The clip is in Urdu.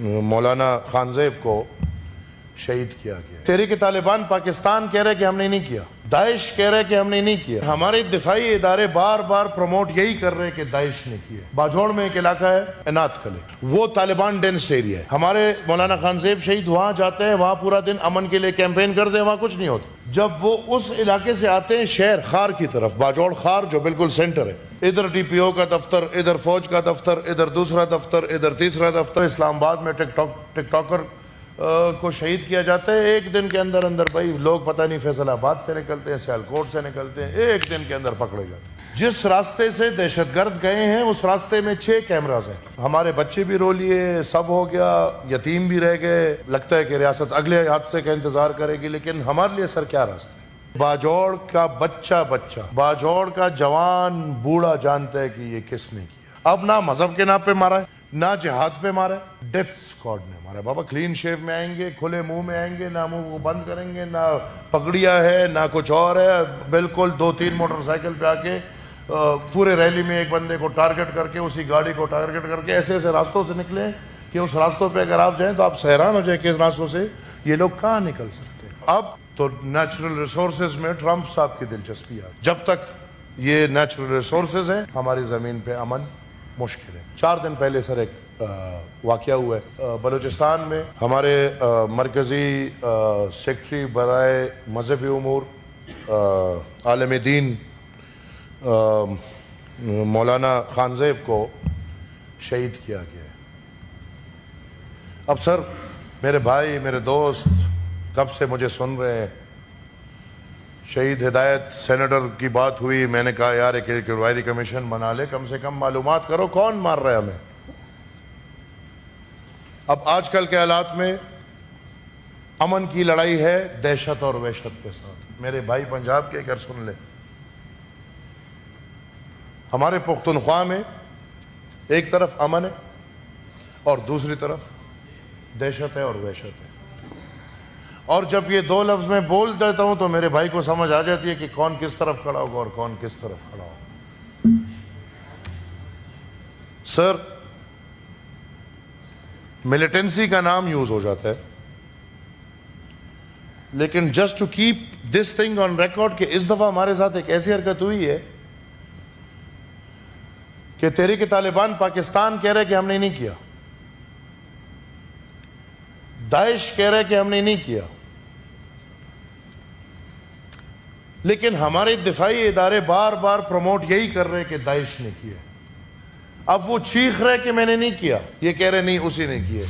مولانا خانزیب کو شہید کیا گیا۔ تحریک طالبان پاکستان کہہ رہے کہ ہم نے نہیں کیا، داعش کہہ رہے کہ ہم نے نہیں کیا۔ ہمارے دفاعی ادارے بار بار پروموٹ یہی کر رہے کہ داعش نے کیا۔ باجوڑ میں ایک علاقہ ہے عناد کلے، وہ طالبان ڈینسڈ ایریا ہے۔ ہمارے مولانا خانزیب شہید وہاں جاتے ہیں، وہاں پورا دن امن کے لیے کیمپین کرتے ہیں، وہاں کچھ نہیں ہوتا۔ جب وہ اس علاقے سے آتے ہیں شہر خار کی طرف، باجوڑ خار جو بالکل سینٹر ہے، ادھر ٹی پی او کا دفتر، ادھر فوج کا دفتر، ادھر دوسرا دفتر، ادھر تیسرا دفتر۔ اسلام آباد میں ٹک ٹاکر کو شہید کیا جاتا ہے۔ ایک دن کے اندر بھائی لوگ پتہ نہیں فیصل آباد سے نکلتے ہیں، سیالکوٹ سے نکلتے ہیں، ایک دن کے اندر پکڑے جاتے ہیں۔ جس راستے سے دہشت گرد گئے ہیں اس راستے میں 6 کیمراز ہیں۔ ہمارے بچے بھی رو لیے، سب ہو گیا، یتیم بھی رہ گئے۔ لگتا ہے کہ ریاست اگلے حادثے کا انتظار کرے گی، لیکن ہمارے لیے سر کیا راستہ ہے؟ باجوڑ کا بچہ باجوڑ کا جوان بوڑھا جانتا ہے کہ یہ کس نے کیا۔ اب نہ مذہب کے نام پہ مارا ہے، نہ جہاد پہ مارا ہے، ڈیتھ سکواڈ نے مارا ہے۔ بابا کلین شیو میں آئیں گے، کھلے منہ میں آئیں گے، نہ منہ کو بند کریں گے، نہ پگڑیا ہے نہ کچھ اور ہے، بالکل 2-3 موٹر سائیکل پہ آ کے پورے ریلی میں ایک بندے کو ٹارگٹ کر کے، اسی گاڑی کو ٹارگٹ کر کے ایسے ایسے راستوں سے نکلے کہ اس راستوں پہ اگر آپ جائیں تو آپ حیران ہو جائیں کہ اس راستوں سے یہ لوگ کہاں نکل سکتے ہیں۔ اب تو نیچرل ریسورسز میں ٹرمپ صاحب کی دلچسپی ہے۔ جب تک یہ نیچرل ریسورسز ہیں ہماری زمین پہ امن مشکل ہے۔ 4 دن پہلے سر ایک واقعہ ہوا ہے بلوچستان میں۔ ہمارے مرکزی سیکرٹری برائے مذہبی امور عالم دین مولانا خانزیب کو شہید کیا گیا ہے۔ اب سر میرے بھائی، میرے دوست کب سے مجھے سن رہے ہیں، شہید ہدایت سینیٹر کی بات ہوئی، میں نے کہا یار ایک انکوائری کمیشن بنا لے، کم سے کم معلومات کرو کون مار رہا ہے ہمیں۔ اب آج کل کے حالات میں امن کی لڑائی ہے دہشت اور وحشت کے ساتھ۔ میرے بھائی پنجاب کے اگر سن لیں، ہمارے پختونخوا میں ایک طرف امن ہے اور دوسری طرف دہشت ہے اور وحشت ہے، اور جب یہ 2 لفظ میں بول دیتا ہوں تو میرے بھائی کو سمجھ آ جاتی ہے کہ کون کس طرف کھڑا ہوگا اور کون کس طرف کھڑا ہوگا۔ سر ملیٹنسی کا نام یوز ہو جاتا ہے، لیکن just to keep this thing on record کہ اس دفعہ ہمارے ساتھ ایک ایسی حرکت ہوئی ہے کہ تحریک طالبان پاکستان کہہ رہے کہ ہم نے نہیں کیا، داعش کہہ رہے کہ ہم نے نہیں کیا، لیکن ہمارے دفاعی ادارے بار بار پروموٹ یہی کر رہے کہ داعش نے کیا۔ اب وہ چیخ رہے کہ میں نے نہیں کیا، یہ کہہ رہے نہیں اسی نے کیا۔